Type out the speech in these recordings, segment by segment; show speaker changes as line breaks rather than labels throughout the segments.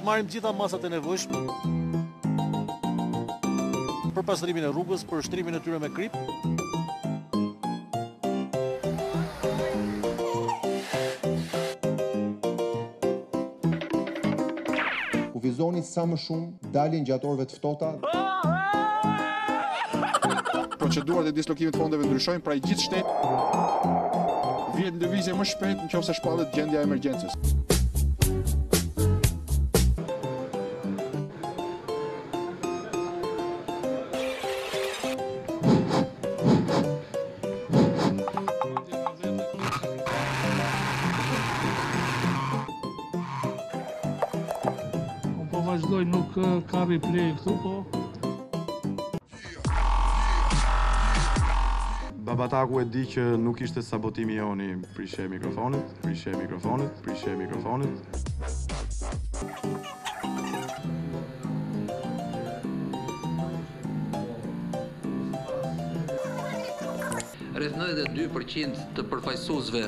marrim gjitha masat e nevojshme për pastrimin e rrugës, për shtrimin e tyre me krip.
Kufizoni sa më shumë, dalin gjatë orëve të ftohta.
Procedurat e dislokimit të fondeve ndryshojnë, pra i gjithë shteti vjen lëvizje më shpejt nëse shpallet gjendja e emergjencës.
Po vazhdoj, nuk ka replay këtu, po.
Babataku e di që nuk ishte sabotimi joni, prishe mikrofonit, prishe mikrofonit, prishe mikrofonit.
Rreth 92% të përfaqësuesve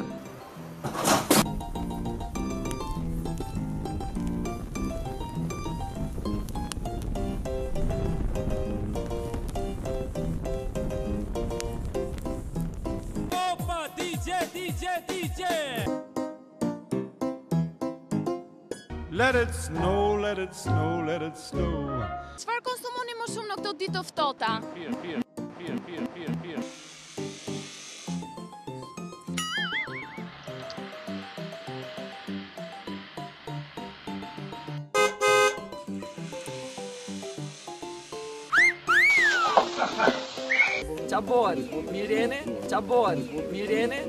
Let it snow, let it snow, let it snow.
Çfarë konsumoni më shumë në këto ditë të ftohta?
Pirë.
Qabohet, mirjeni, qabohet, mirjeni.